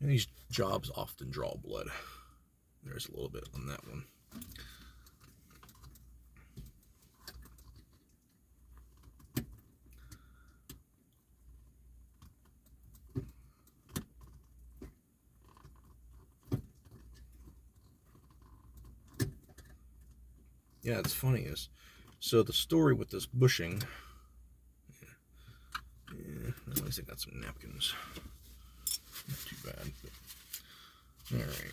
And these jobs often draw blood. There's a little bit on that one. Yeah, it's funny is, so the story with this bushing, at least I got some napkins. Not too bad, but alright.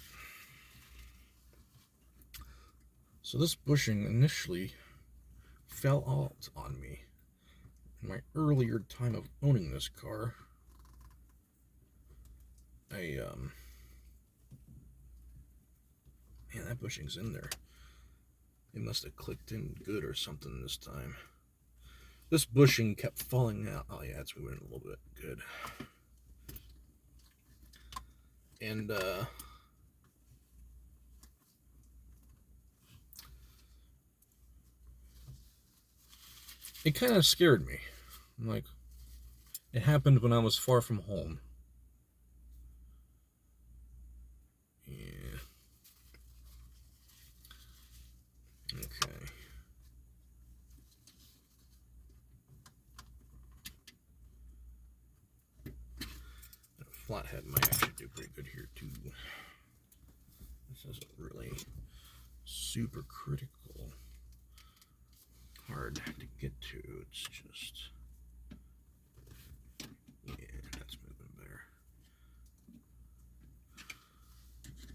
So this bushing initially fell out on me in my earlier time of owning this car. Man, that bushing's in there. It must have clicked in good or something this time. This bushing kept falling out. Oh yeah, it's moving a little bit. Good. And it kind of scared me. I'm like, it happened when I was far from home. Yeah. Okay. A flathead might actually do pretty good here too. This isn't really super critical. Hard to get to. It's just, yeah, that's moving better.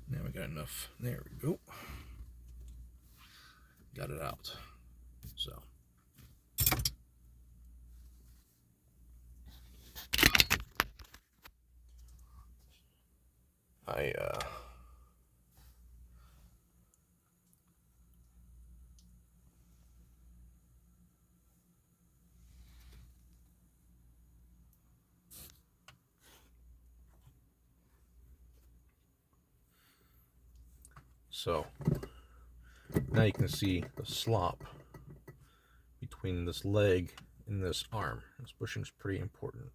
Now we got enough. There we go. Got it out. So I so now you can see the slop between this leg and this arm. This bushing's pretty important.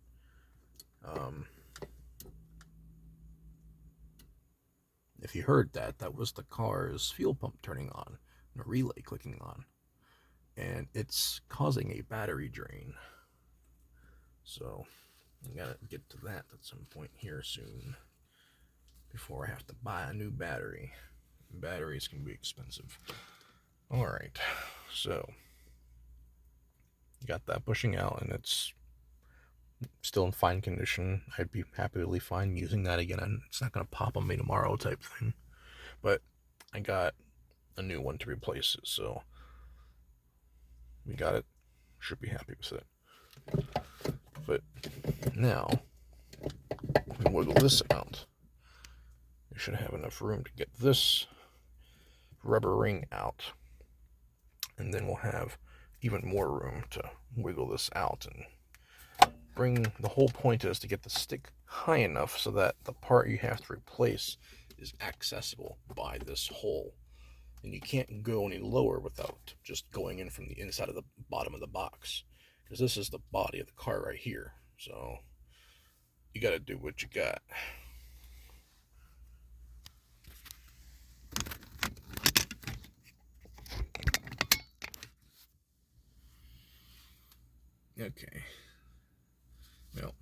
If you heard that, that was the car's fuel pump turning on and a relay clicking on. And it's causing a battery drain. So I gotta get to that at some point here soon before I have to buy a new battery. Batteries can be expensive. Alright, so got that bushing out and it's still in fine condition. I'd be happily fine using that again, and it's not going to pop on me tomorrow type thing. But I got a new one to replace it, so we got it. Should be happy with it. But now we wiggle this out. We should have enough room to get this rubber ring out, and then we'll have even more room to wiggle this out. And the whole point is to get the stick high enough so that the part you have to replace is accessible by this hole, and you can't go any lower without just going in from the inside of the bottom of the box, because this is the body of the car right here. So you got to do what you got. Okay, well,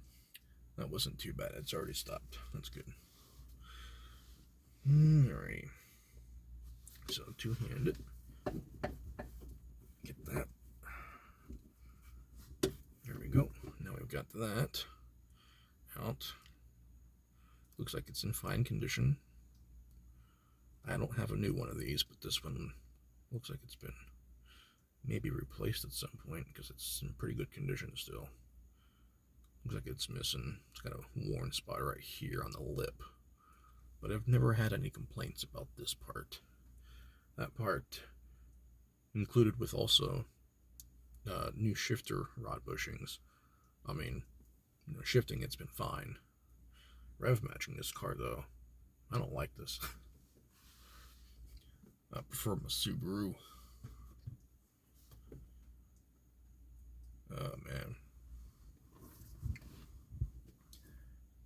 that wasn't too bad. It's already stopped. That's good. Alright, so two-handed. Get that. There we go. Now we've got that out. Looks like it's in fine condition. I don't have a new one of these, but this one looks like it's been maybe replaced at some point because it's in pretty good condition still. Looks like it's missing. It's got a worn spot right here on the lip. But I've never had any complaints about this part. That part included with also new shifter rod bushings. I mean, shifting, it's been fine. Rev matching this car though, I don't like this. I prefer my Subaru. Oh man,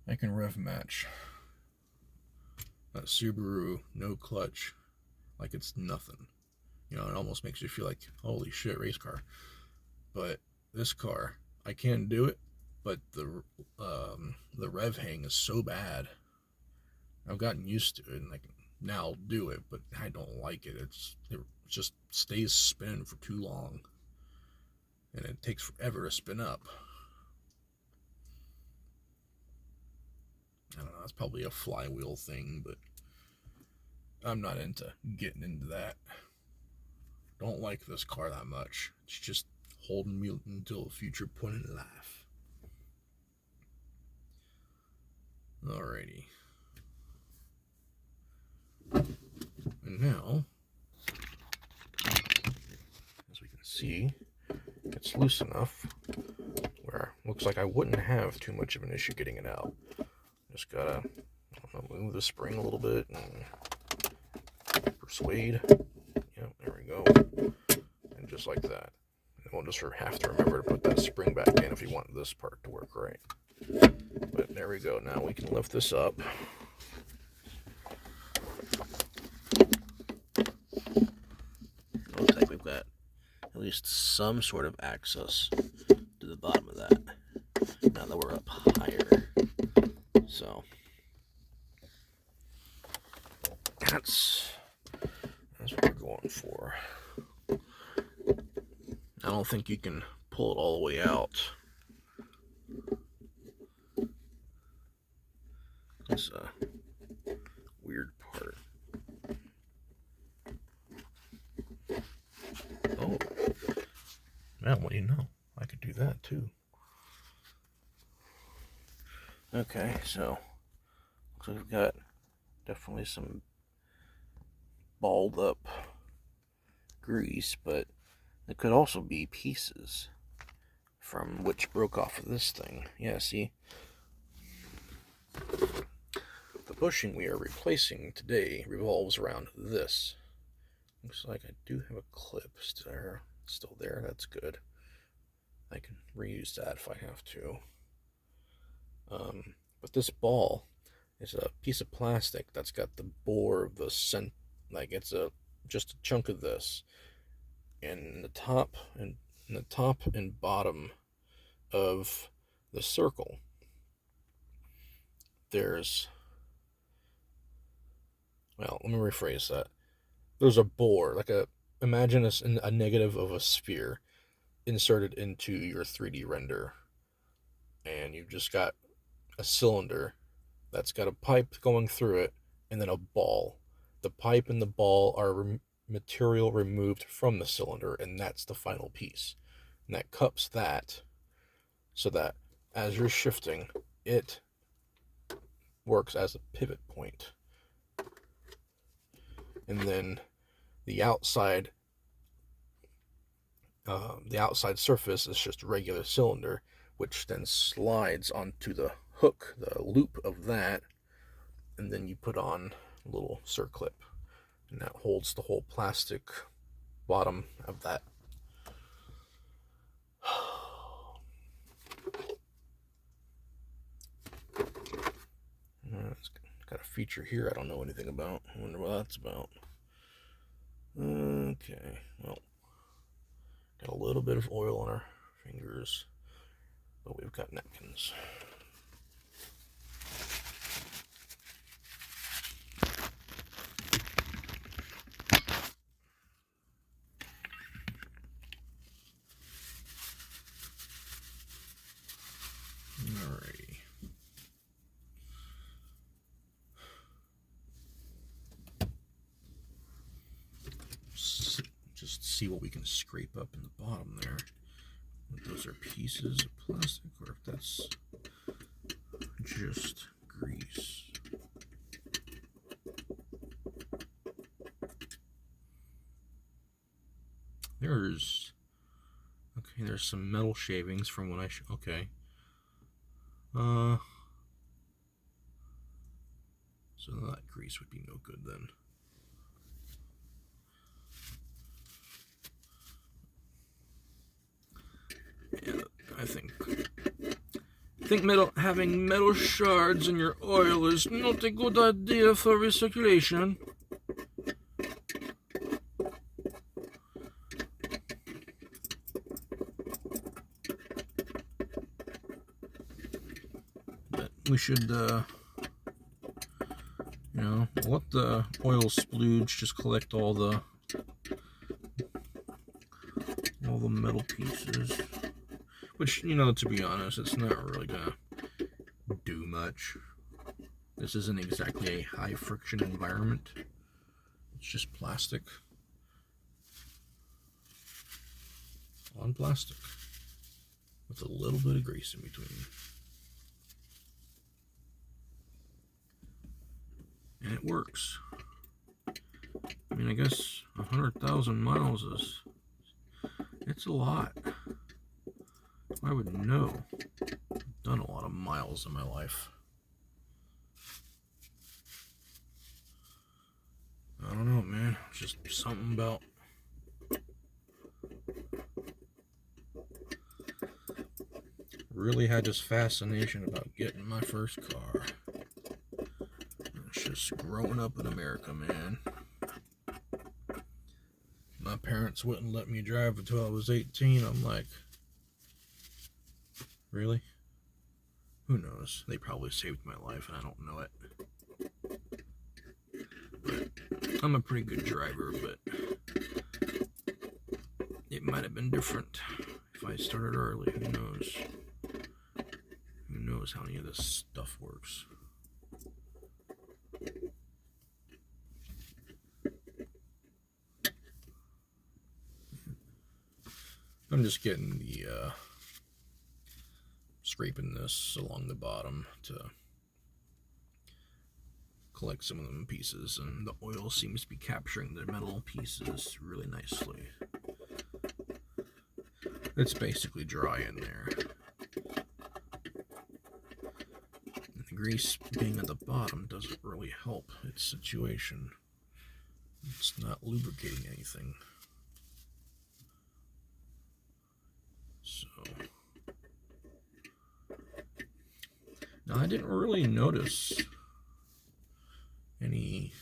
I can rev match A Subaru, no clutch, like it's nothing. You know, it almost makes you feel like, holy shit, race car. But this car, I can't do it, but the rev hang is so bad. I've gotten used to it, and I can now do it, but I don't like it. It just stays spinning for too long, and it takes forever to spin up. I don't know, that's probably a flywheel thing, but I'm not into getting into that. Don't like this car that much. It's just holding me until a future point in life. Alrighty. And now, as we can see, it's loose enough where it looks like I wouldn't have too much of an issue getting it out. Just gotta move the spring a little bit and persuade. Yep, there we go. And just like that. And we'll just have to remember to put that spring back in if you want this part to work right. But there we go. Now we can lift this up. Looks like we've got at least some sort of access to the bottom of that. Now that we're up higher. So that's what we're going for. I don't think you can pull it all the way out. It's a weird part. Oh, man, what do you know? I could do that too. Okay, so looks like we've got definitely some balled up grease, but it could also be pieces from which broke off of this thing. Yeah, see? The bushing we are replacing today revolves around this. Looks like I do have a clip still there. That's good. I can reuse that if I have to. But this ball is a piece of plastic that's got the bore of the like it's just a chunk of this. And the top and bottom of the circle, there's, well, let me rephrase that. There's a bore, like imagine a negative of a sphere inserted into your 3D render, and you've just got a cylinder that's got a pipe going through it, and then a ball. The pipe and the ball are material removed from the cylinder, and that's the final piece. And that cups that so that as you're shifting, it works as a pivot point. And then the outside surface is just a regular cylinder, which then slides onto the hook, the loop of that, and then you put on a little circlip, and that holds the whole plastic bottom of that. It's got a feature here I don't know anything about. I wonder what that's about. Okay, well, got a little bit of oil on our fingers, but we've got napkins. Alrighty. Just see what we can scrape up in the bottom there. If those are pieces of plastic or if that's just grease. There's some metal shavings from when okay. So that grease would be no good then. Yeah, I think think having metal shards in your oil is not a good idea for recirculation. But we should, let the oil splooge just collect all the metal pieces. Which, to be honest, it's not really gonna do much. This isn't exactly a high friction environment. It's just plastic on plastic with a little bit of grease in between. And it works. I mean, I guess 100,000 miles it's a lot. I would know. I've done a lot of miles in my life. I don't know, man. Just something about really had this fascination about getting my first car. It's just growing up in America, man. My parents wouldn't let me drive until I was 18. I'm like, really? Who knows? They probably saved my life and I don't know it. But I'm a pretty good driver, but it might have been different if I started early. Who knows? Who knows how any of this stuff works? I'm just getting the scraping this along the bottom to collect some of them pieces, and the oil seems to be capturing the metal pieces really nicely. It's basically dry in there. And the grease being at the bottom doesn't really help its situation. It's not lubricating anything. So now I didn't really notice any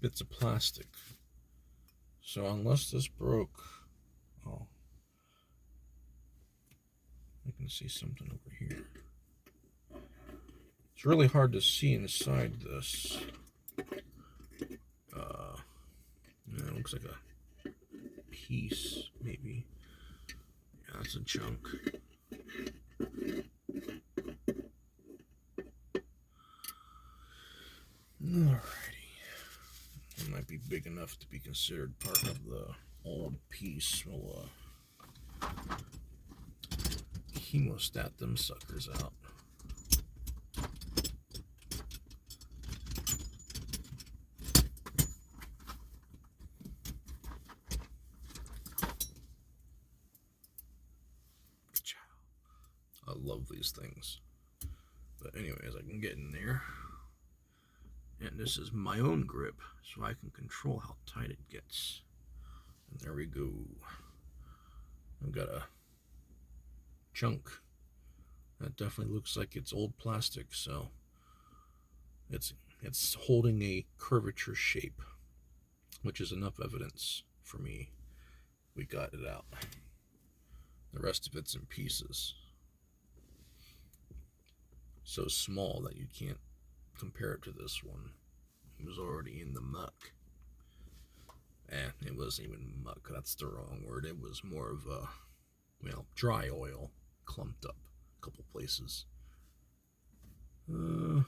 bits of plastic. So unless this broke, oh, I can see something over here. It's really hard to see inside this. It looks like a piece, maybe. Yeah, that's a chunk. Alrighty. It might be big enough to be considered part of the old piece. We'll hemostat them suckers out. I love these things. But anyways, I can get in there. And this is my own grip, so I can control how tight it gets. And there we go. I've got a chunk that definitely looks like it's old plastic, so it's holding a curvature shape, which is enough evidence for me. We got it out. The rest of it's in pieces. So small that you can't compare it to this one. It was already in the muck. It wasn't even muck, that's the wrong word. It was more of a, dry oil clumped up a couple places. We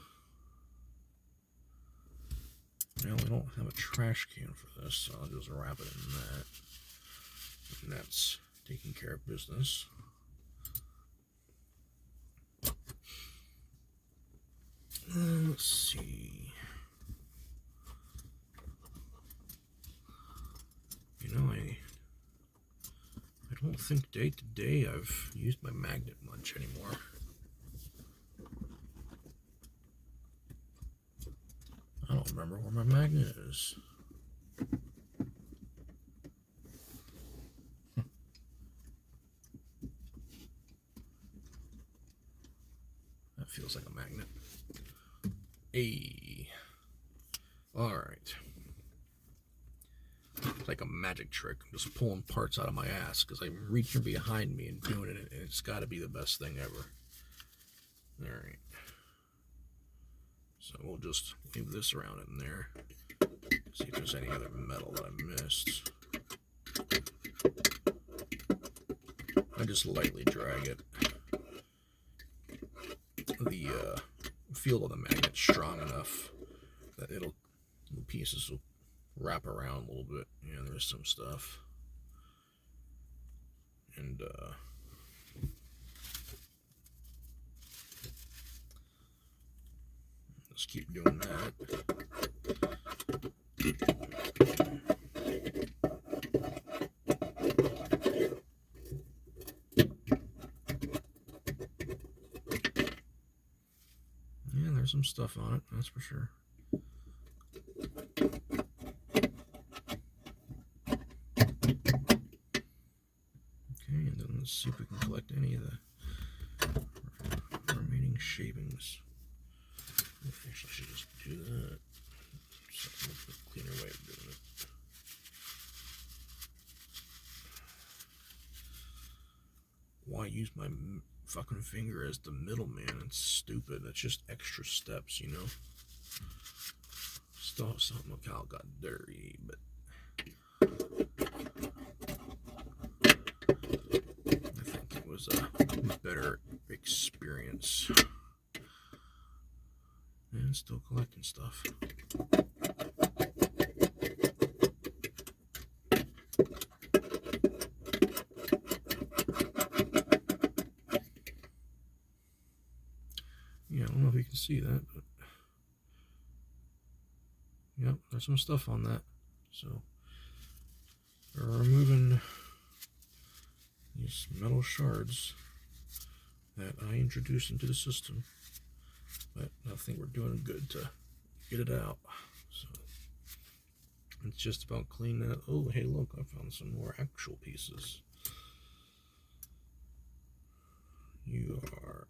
don't have a trash can for this, so I'll just wrap it in that. And that's taking care of business. Let's see. I don't think day to day I've used my magnet much anymore. I don't remember where my magnet is. feels like a magnet. Hey. Alright. It's like a magic trick. I'm just pulling parts out of my ass because I'm reaching behind me and doing it, and it's got to be the best thing ever. Alright. So we'll just leave this around in there. See if there's any other metal that I missed. I just lightly drag it. The field of the magnet's strong enough that the pieces will wrap around a little bit. Yeah, there's some stuff. And just keep doing that. Yeah, there's some stuff on it, that's for sure. Okay, and then let's see if we can collect any of the remaining shavings. Actually, I should just do that. So a cleaner way of doing it. Why use my fucking finger as the middleman? It's stupid. That's just extra steps, you know? Still have something. Look how it got dirty, but I think it was a better experience. And still collecting stuff. Yeah, I don't know if you can see that, but yep, there's some stuff on that. So we're removing these metal shards that I introduced into the system, but I think we're doing good to get it out. So it's just about cleaning that. Oh, hey, look, I found some more actual pieces. You are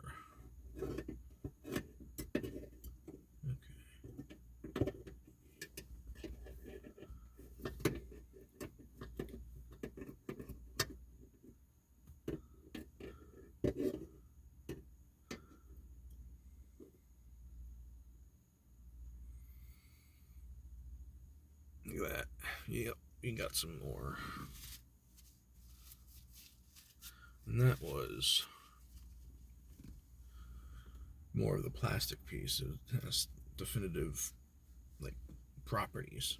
look at that. Yep, you got some more. And that was more of the plastic piece. It has definitive, like, properties.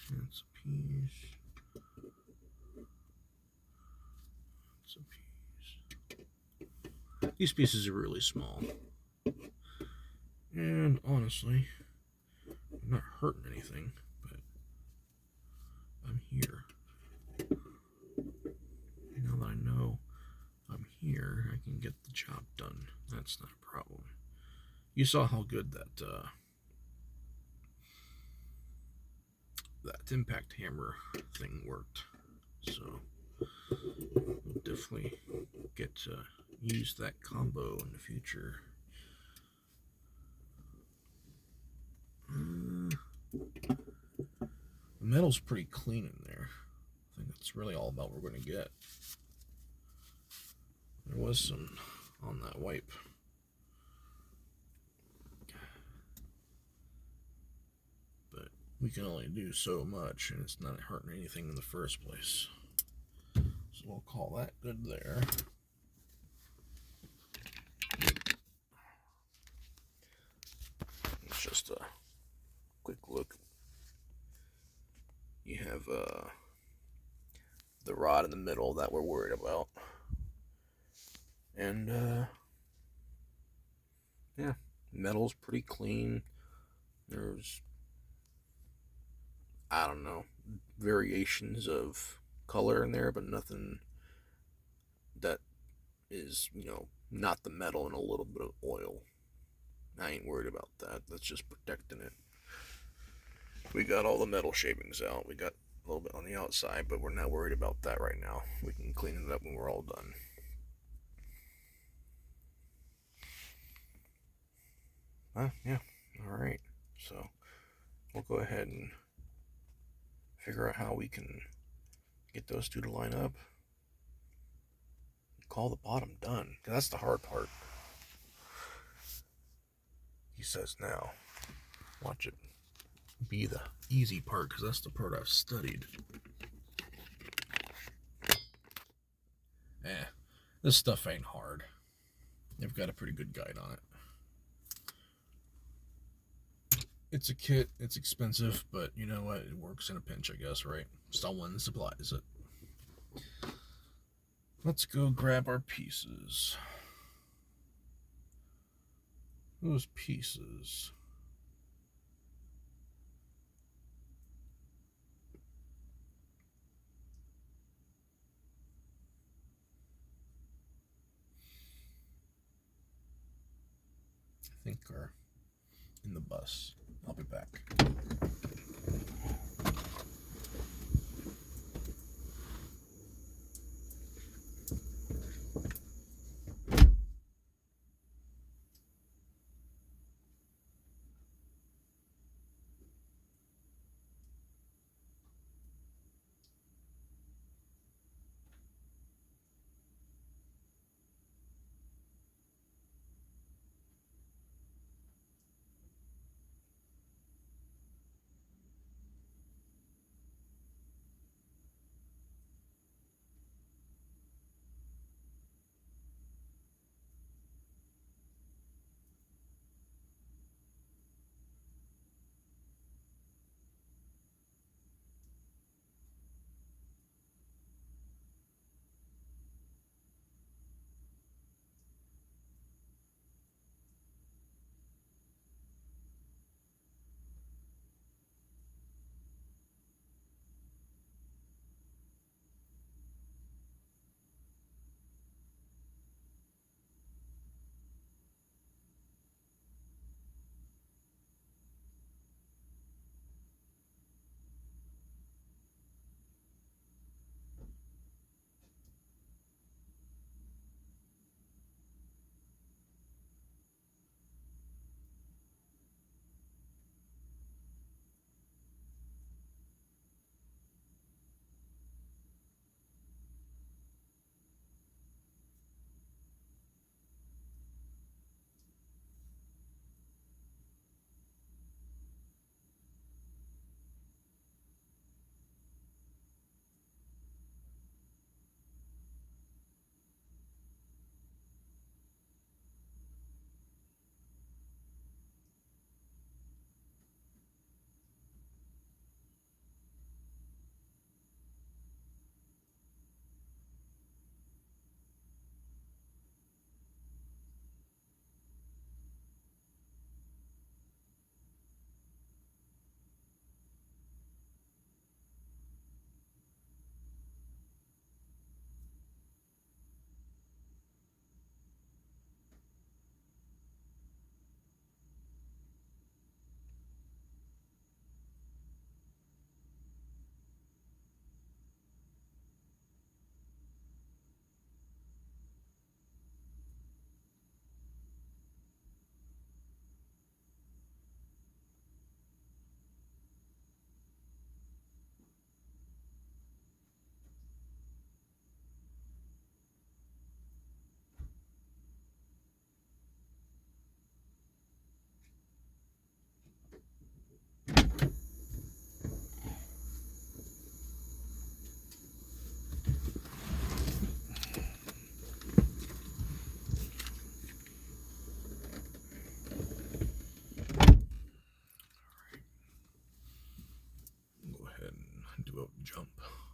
That's a piece. That's a piece. These pieces are really small. And honestly, I'm not hurting anything, but I'm here. Now that I know I'm here, I can get the job done. That's not a problem. You saw how good that that impact hammer thing worked. So we'll definitely get to use that combo in the future. The metal's pretty clean in there. I think that's really all about what we're going to get. There was some on that wipe. But we can only do so much, and it's not hurting anything in the first place. So we'll call that good there. It's just a quick look. You have the rod in the middle that we're worried about. And yeah, metal's pretty clean. There's, I don't know, variations of color in there, but nothing that is, not the metal and a little bit of oil. I ain't worried about that. That's just protecting it. We got all the metal shavings out. We got a little bit on the outside, but we're not worried about that right now. We can clean it up when we're all done. Yeah. All right. So we'll go ahead and figure out how we can get those two to line up. Call the bottom done. That's the hard part. He says now. Watch it be the easy part, because that's the part I've studied. This stuff ain't hard. They've got a pretty good guide on it. It's a kit, it's expensive, but you know what? It works in a pinch, I guess, right? Someone supplies it. Let's go grab our pieces. Those pieces. I think are in the bus. I'll be back. Go ahead and do a jump.